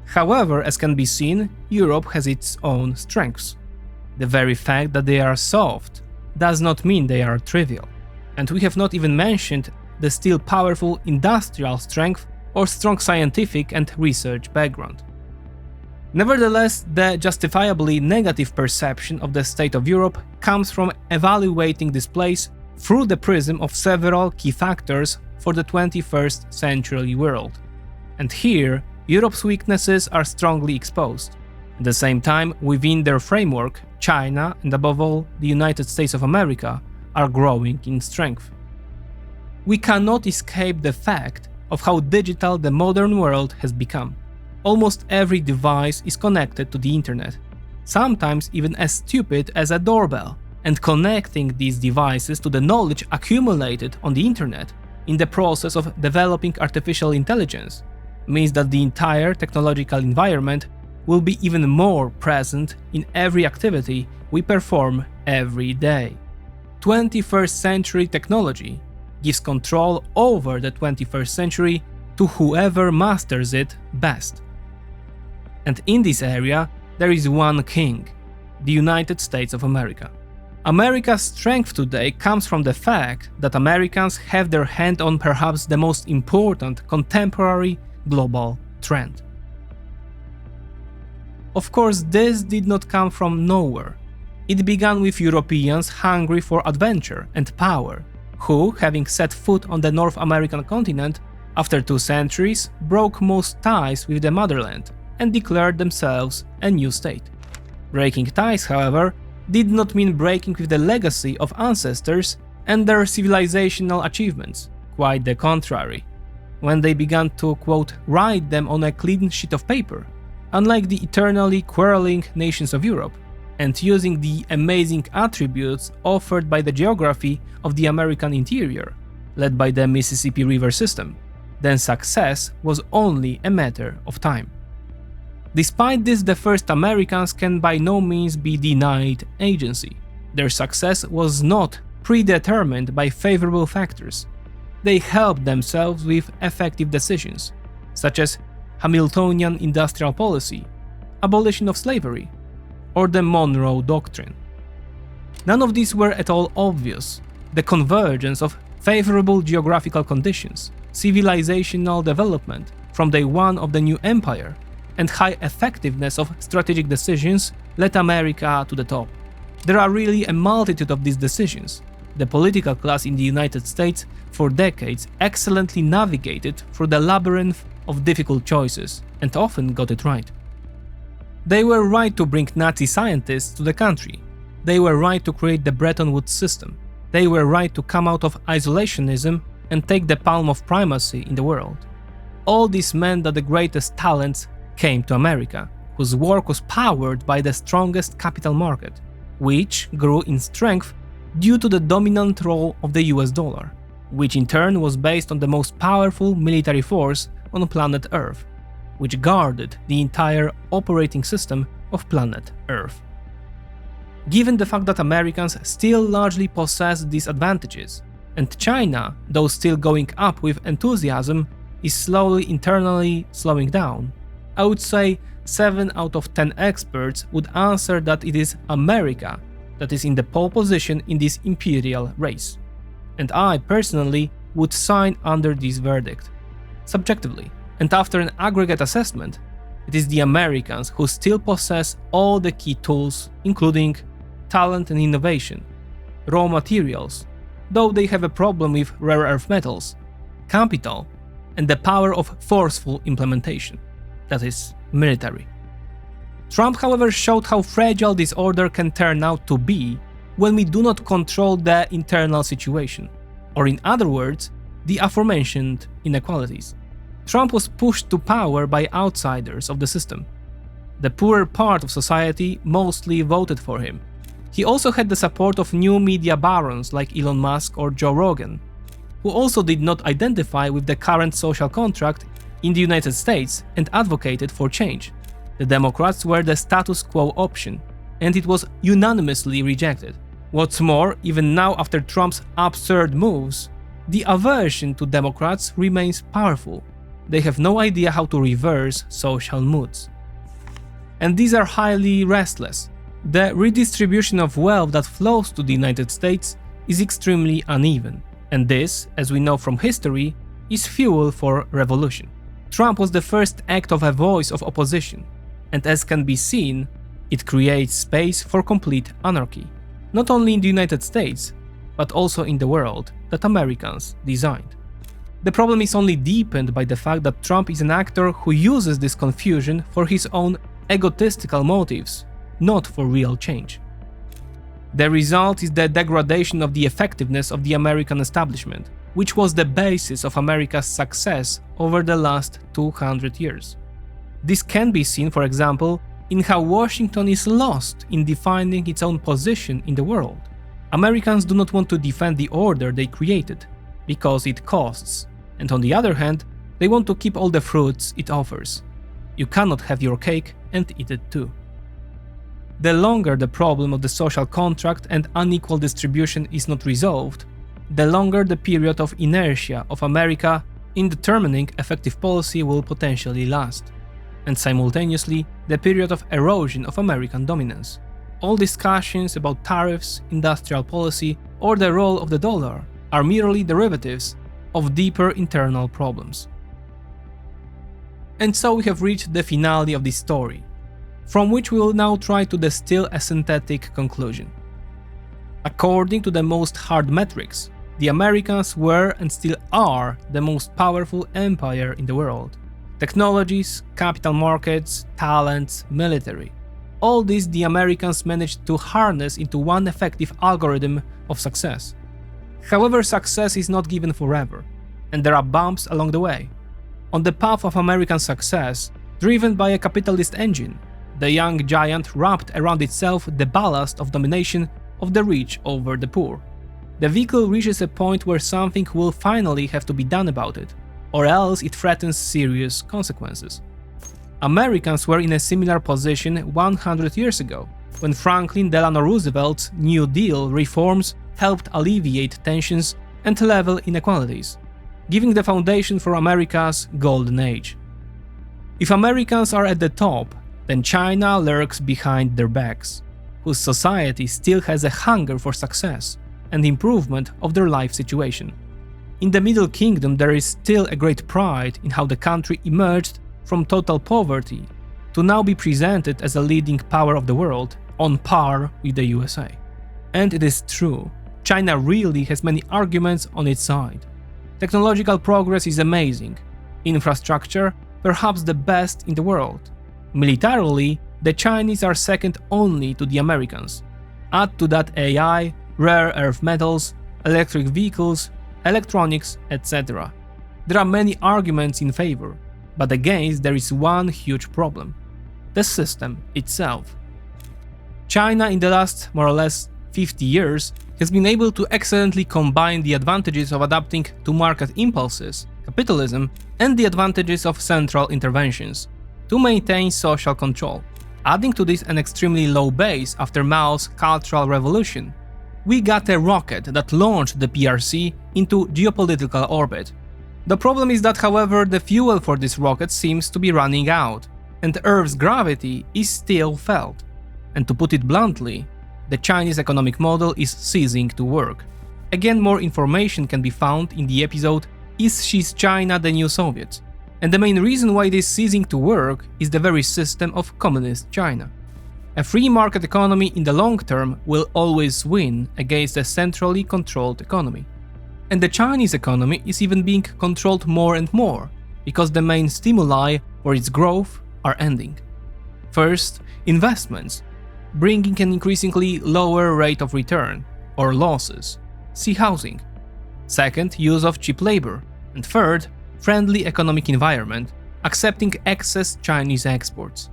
However, as can be seen, Europe has its own strengths. The very fact that they are soft does not mean they are trivial, and we have not even mentioned the still powerful industrial strength or strong scientific and research background. Nevertheless, the justifiably negative perception of the state of Europe comes from evaluating this place through the prism of several key factors for the 21st century world. And here, Europe's weaknesses are strongly exposed. At the same time, within their framework, China and above all the United States of America are growing in strength. We cannot escape the fact of how digital the modern world has become. Almost every device is connected to the internet, sometimes even as stupid as a doorbell, and connecting these devices to the knowledge accumulated on the internet in the process of developing artificial intelligence means that the entire technological environment will be even more present in every activity we perform every day. 21st century technology gives control over the 21st century to whoever masters it best. And in this area, there is one king, the United States of America. America's strength today comes from the fact that Americans have their hand on perhaps the most important contemporary global trend. Of course, this did not come from nowhere. It began with Europeans hungry for adventure and power, who, having set foot on the North American continent, after 2 centuries, broke most ties with the motherland and declared themselves a new state. Breaking ties, however, did not mean breaking with the legacy of ancestors and their civilizational achievements. Quite the contrary. When they began to, quote, write them on a clean sheet of paper, unlike the eternally quarreling nations of Europe, and using the amazing attributes offered by the geography of the American interior, led by the Mississippi River system, then success was only a matter of time. Despite this, the first Americans can by no means be denied agency. Their success was not predetermined by favorable factors. They helped themselves with effective decisions, such as Hamiltonian industrial policy, abolition of slavery, or the Monroe Doctrine. None of these were at all obvious. The convergence of favorable geographical conditions, civilizational development from day one of the new empire, and high effectiveness of strategic decisions led America to the top. There are really a multitude of these decisions. The political class in the United States for decades excellently navigated through the labyrinth of difficult choices and often got it right. They were right to bring Nazi scientists to the country. They were right to create the Bretton Woods system. They were right to come out of isolationism and take the palm of primacy in the world. All this meant that the greatest talents came to America, whose work was powered by the strongest capital market, which grew in strength due to the dominant role of the US dollar, which in turn was based on the most powerful military force on planet Earth, which guarded the entire operating system of planet Earth. Given the fact that Americans still largely possess these advantages, and China, though still going up with enthusiasm, is slowly internally slowing down, I would say 7 out of 10 experts would answer that it is America that is in the pole position in this imperial race. And I personally would sign under this verdict. Subjectively, and after an aggregate assessment, it is the Americans who still possess all the key tools, including talent and innovation, raw materials, though they have a problem with rare earth metals, capital, and the power of forceful implementation, that is, military. Trump, however, showed how fragile this order can turn out to be when we do not control the internal situation, or in other words, the aforementioned inequalities. Trump was pushed to power by outsiders of the system. The poorer part of society mostly voted for him. He also had the support of new media barons like Elon Musk or Joe Rogan, who also did not identify with the current social contract in the United States and advocated for change. The Democrats were the status quo option, and it was unanimously rejected. What's more, even now after Trump's absurd moves, the aversion to Democrats remains powerful. They have no idea how to reverse social moods. And these are highly restless. The redistribution of wealth that flows to the United States is extremely uneven, and this, as we know from history, is fuel for revolution. Trump was the first act of a voice of opposition, and as can be seen, it creates space for complete anarchy, not only in the United States, but also in the world that Americans designed. The problem is only deepened by the fact that Trump is an actor who uses this confusion for his own egotistical motives, not for real change. The result is the degradation of the effectiveness of the American establishment, which was the basis of America's success over the last 200 years. This can be seen, for example, in how Washington is lost in defining its own position in the world. Americans do not want to defend the order they created, because it costs, and on the other hand, they want to keep all the fruits it offers. You cannot have your cake and eat it too. The longer the problem of the social contract and unequal distribution is not resolved, the longer the period of inertia of America in determining effective policy will potentially last, and simultaneously the period of erosion of American dominance. All discussions about tariffs, industrial policy, or the role of the dollar are merely derivatives of deeper internal problems. And so we have reached the finale of this story, from which we will now try to distill a synthetic conclusion. According to the most hard metrics, the Americans were and still are the most powerful empire in the world. Technologies, capital markets, talents, military. All this the Americans managed to harness into one effective algorithm of success. However, success is not given forever, and there are bumps along the way. On the path of American success, driven by a capitalist engine, the young giant wrapped around itself the ballast of domination of the rich over the poor. The vehicle reaches a point where something will finally have to be done about it, or else it threatens serious consequences. Americans were in a similar position 100 years ago, when Franklin Delano Roosevelt's New Deal reforms helped alleviate tensions and level inequalities, giving the foundation for America's golden age. If Americans are at the top, then China lurks behind their backs, whose society still has a hunger for success and improvement of their life situation. In the Middle Kingdom, there is still a great pride in how the country emerged from total poverty to now be presented as a leading power of the world, on par with the USA. And it is true, China really has many arguments on its side. Technological progress is amazing, infrastructure perhaps the best in the world. Militarily, the Chinese are second only to the Americans. Add to that AI, rare earth metals, electric vehicles, electronics, etc. There are many arguments in favor, but against there is one huge problem: the system itself. China in the last more or less 50 years has been able to excellently combine the advantages of adapting to market impulses, capitalism, and the advantages of central interventions to maintain social control. Adding to this an extremely low base after Mao's Cultural Revolution, we got a rocket that launched the PRC into geopolitical orbit. The problem is that, however, the fuel for this rocket seems to be running out, and Earth's gravity is still felt. And to put it bluntly, the Chinese economic model is ceasing to work. Again, more information can be found in the episode Is Xi's China the New Soviet? And the main reason why it is ceasing to work is the very system of communist China. A free market economy in the long term will always win against a centrally controlled economy. And the Chinese economy is even being controlled more and more, because the main stimuli for its growth are ending. First, investments, bringing an increasingly lower rate of return, or losses. See housing. Second, use of cheap labor. And third, friendly economic environment, accepting excess Chinese exports.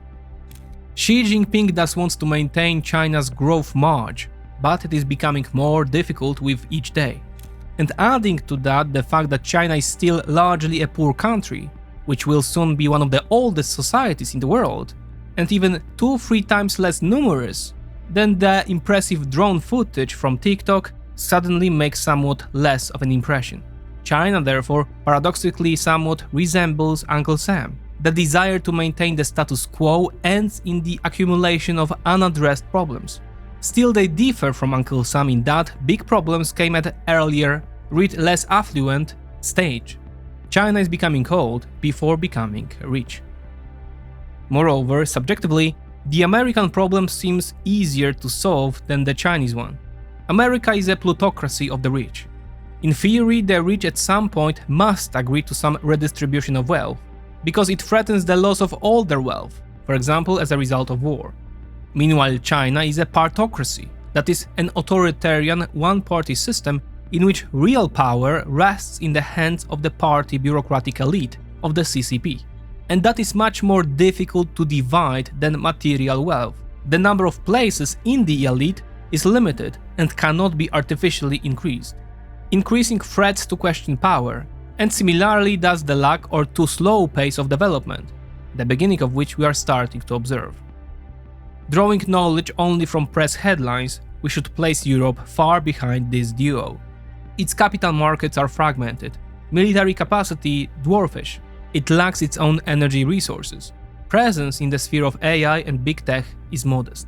Xi Jinping thus wants to maintain China's growth march, but it is becoming more difficult with each day. And adding to that the fact that China is still largely a poor country, which will soon be one of the oldest societies in the world, and even 2-3 times less numerous, then the impressive drone footage from TikTok suddenly makes somewhat less of an impression. China, therefore, paradoxically somewhat resembles Uncle Sam. The desire to maintain the status quo ends in the accumulation of unaddressed problems. Still, they differ from Uncle Sam in that big problems came at an earlier, read less affluent, stage. China is becoming old before becoming rich. Moreover, subjectively, the American problem seems easier to solve than the Chinese one. America is a plutocracy of the rich. In theory, the rich at some point must agree to some redistribution of wealth, because it threatens the loss of all their wealth, for example as a result of war. Meanwhile, China is a partocracy, that is, an authoritarian one-party system in which real power rests in the hands of the party bureaucratic elite of the CCP. And that is much more difficult to divide than material wealth. The number of places in the elite is limited and cannot be artificially increased, increasing threats to question power, and similarly does the lack or too slow pace of development, the beginning of which we are starting to observe. Drawing knowledge only from press headlines, we should place Europe far behind this duo. Its capital markets are fragmented, military capacity dwarfish, it lacks its own energy resources, presence in the sphere of AI and big tech is modest.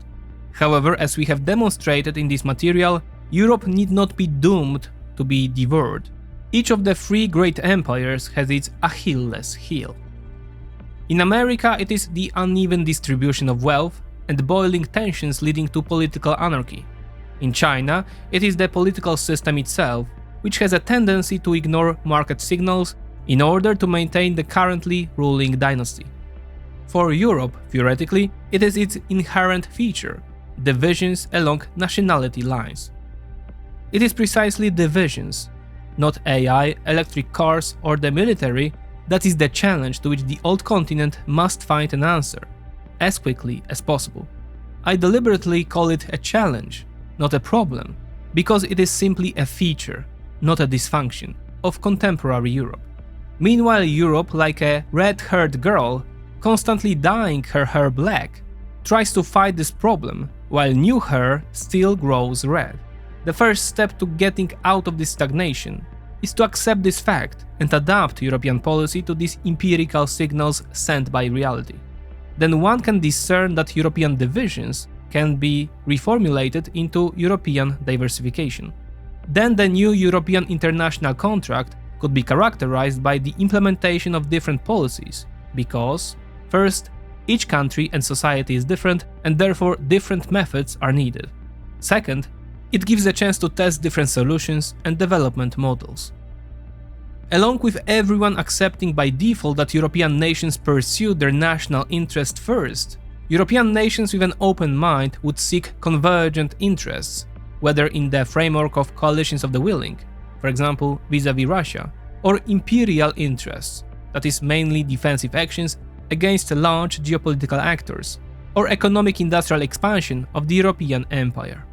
However, as we have demonstrated in this material, Europe need not be doomed to be devoured. Each of the three great empires has its Achilles heel. In America, it is the uneven distribution of wealth and boiling tensions leading to political anarchy. In China, it is the political system itself, which has a tendency to ignore market signals in order to maintain the currently ruling dynasty. For Europe, theoretically, it is its inherent feature, divisions along nationality lines. It is precisely divisions, not AI, electric cars, or the military, that is the challenge to which the old continent must find an answer, as quickly as possible. I deliberately call it a challenge, not a problem, because it is simply a feature, not a dysfunction, of contemporary Europe. Meanwhile, Europe, like a red-haired girl, constantly dyeing her hair black, tries to fight this problem, while new hair still grows red. The first step to getting out of this stagnation is to accept this fact and adapt European policy to these empirical signals sent by reality. Then one can discern that European divisions can be reformulated into European diversification. Then the new European international contract could be characterized by the implementation of different policies, because, first, each country and society is different and therefore different methods are needed. Second, it gives a chance to test different solutions and development models. Along with everyone accepting by default that European nations pursue their national interest first, European nations with an open mind would seek convergent interests, whether in the framework of coalitions of the willing, for example vis-à-vis Russia, or imperial interests, that is mainly defensive actions against large geopolitical actors, or economic industrial expansion of the European empire.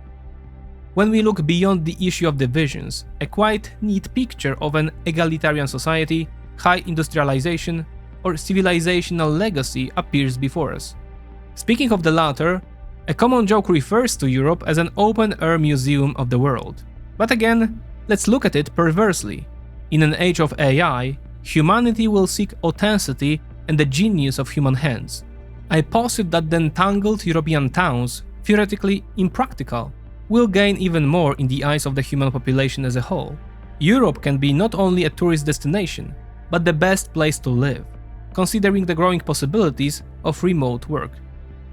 When we look beyond the issue of divisions, a quite neat picture of an egalitarian society, high industrialization, or civilizational legacy appears before us. Speaking of the latter, a common joke refers to Europe as an open-air museum of the world. But again, let's look at it perversely. In an age of AI, humanity will seek authenticity and the genius of human hands. I posit that the entangled European towns, theoretically impractical, will gain even more in the eyes of the human population as a whole. Europe can be not only a tourist destination, but the best place to live, considering the growing possibilities of remote work.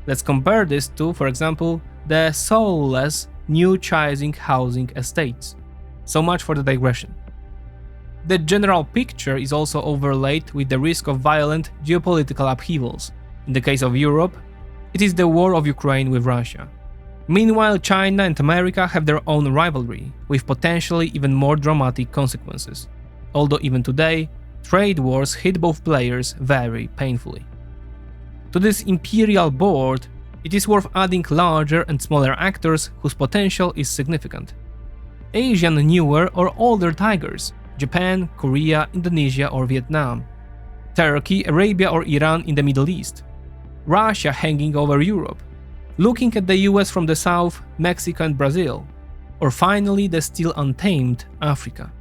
Let's compare this to, for example, the soulless, new chasing housing estates. So much for the digression. The general picture is also overlaid with the risk of violent geopolitical upheavals. In the case of Europe, it is the war of Ukraine with Russia. Meanwhile, China and America have their own rivalry, with potentially even more dramatic consequences. Although even today, trade wars hit both players very painfully. To this imperial board, it is worth adding larger and smaller actors whose potential is significant. Asian newer or older tigers, Japan, Korea, Indonesia or Vietnam. Turkey, Arabia or Iran in the Middle East. Russia hanging over Europe. Looking at the US from the south, Mexico and Brazil. Or finally the still untamed Africa.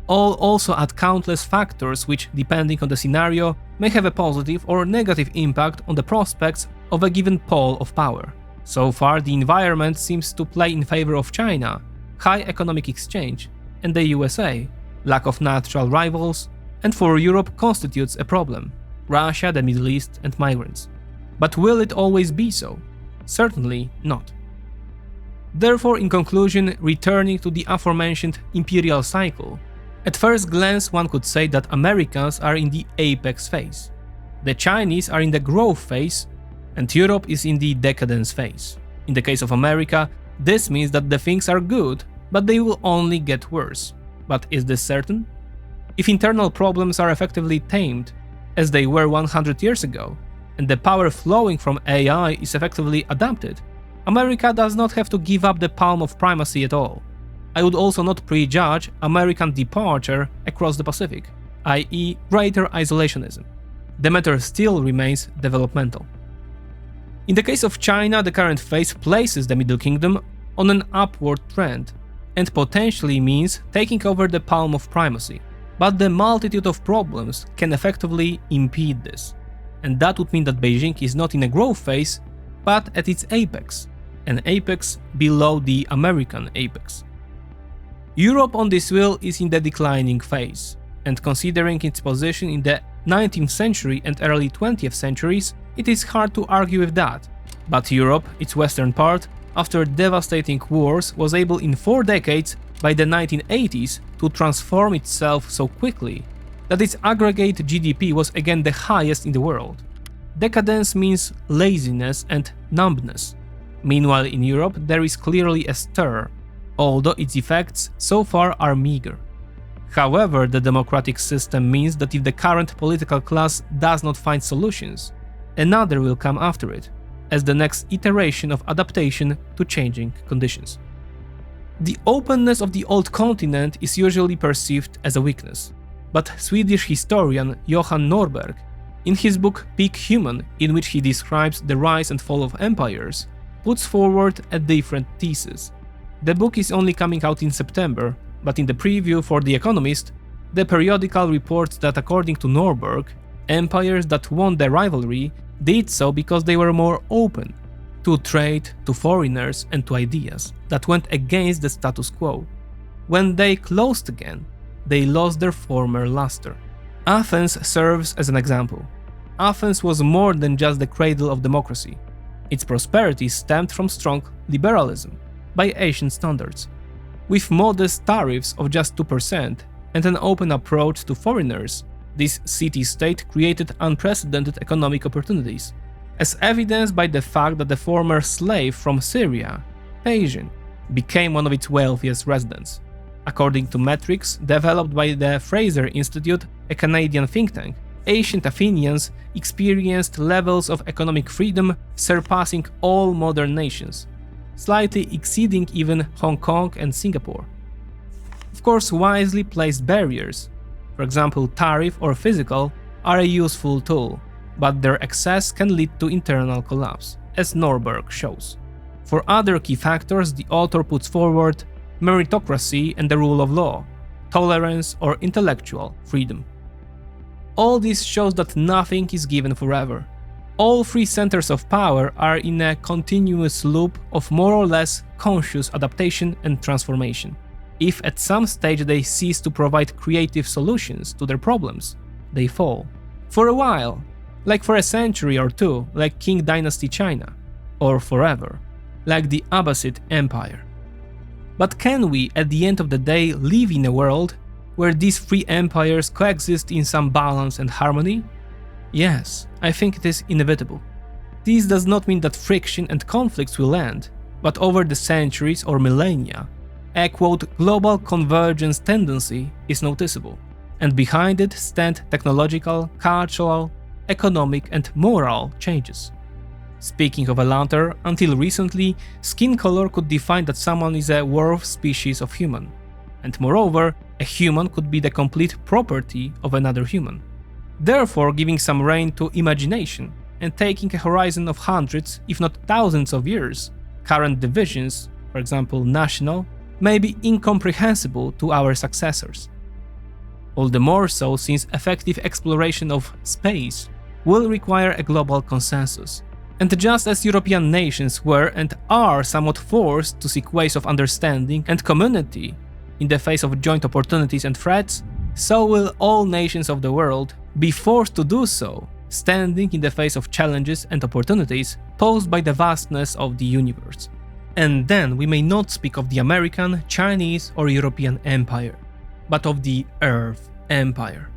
All also add countless factors which, depending on the scenario, may have a positive or negative impact on the prospects of a given pole of power. So far, the environment seems to play in favor of China, high economic exchange, and the USA, lack of natural rivals, and for Europe constitutes a problem, Russia, the Middle East, and migrants. But will it always be so? Certainly not. Therefore, in conclusion, returning to the aforementioned imperial cycle, at first glance one could say that Americans are in the apex phase, the Chinese are in the growth phase, and Europe is in the decadence phase. In the case of America, this means that the things are good, but they will only get worse. But is this certain? If internal problems are effectively tamed, as they were 100 years ago, and the power flowing from AI is effectively adapted, America does not have to give up the palm of primacy at all. I would also not prejudge American departure across the Pacific, i.e. greater isolationism. The matter still remains developmental. In the case of China, the current phase places the Middle Kingdom on an upward trend, and potentially means taking over the palm of primacy. But the multitude of problems can effectively impede this, and that would mean that Beijing is not in a growth phase, but at its apex, an apex below the American apex. Europe on this wheel is in the declining phase, and considering its position in the 19th century and early 20th centuries, it is hard to argue with that. But Europe, its western part, after devastating wars, was able in 4 decades, by the 1980s, to transform itself so quickly that its aggregate GDP was again the highest in the world. Decadence means laziness and numbness. Meanwhile, in Europe, there is clearly a stir, although its effects so far are meager. However, the democratic system means that if the current political class does not find solutions, another will come after it, as the next iteration of adaptation to changing conditions. The openness of the old continent is usually perceived as a weakness, but Swedish historian Johan Norberg, in his book Peak Human, in which he describes the rise and fall of empires, puts forward a different thesis. The book is only coming out in September, but in the preview for The Economist, the periodical reports that according to Norberg, empires that won the rivalry did so because they were more open to trade, to foreigners, and to ideas that went against the status quo. When they closed again, they lost their former luster. Athens serves as an example. Athens was more than just the cradle of democracy. Its prosperity stemmed from strong liberalism, by Asian standards. With modest tariffs of just 2% and an open approach to foreigners, this city-state created unprecedented economic opportunities, as evidenced by the fact that the former slave from Syria, Asian, became one of its wealthiest residents. According to metrics developed by the Fraser Institute, a Canadian think tank, ancient Athenians experienced levels of economic freedom surpassing all modern nations, slightly exceeding even Hong Kong and Singapore. Of course, wisely placed barriers, for example tariff or physical, are a useful tool, but their excess can lead to internal collapse, as Norberg shows. For other key factors, the author puts forward meritocracy and the rule of law, tolerance or intellectual freedom. All this shows that nothing is given forever. All 3 centers of power are in a continuous loop of more or less conscious adaptation and transformation. If at some stage they cease to provide creative solutions to their problems, they fall. For a while, like for a century or 2, like Qing Dynasty China, or forever, like the Abbasid Empire. But can we, at the end of the day, live in a world where these 3 empires coexist in some balance and harmony? Yes, I think it is inevitable. This does not mean that friction and conflicts will end, but over the centuries or millennia, a quote global convergence tendency is noticeable, and behind it stand technological, cultural, economic and moral changes. Speaking of a latter, until recently, skin color could define that someone is a worth species of human, and moreover, a human could be the complete property of another human. Therefore, giving some rein to imagination and taking a horizon of hundreds, if not thousands of years, current divisions, for example national, may be incomprehensible to our successors. All the more so since effective exploration of space will require a global consensus. And just as European nations were and are somewhat forced to seek ways of understanding and community in the face of joint opportunities and threats, so will all nations of the world be forced to do so, standing in the face of challenges and opportunities posed by the vastness of the universe. And then we may not speak of the American, Chinese or European empire, but of the Earth Empire.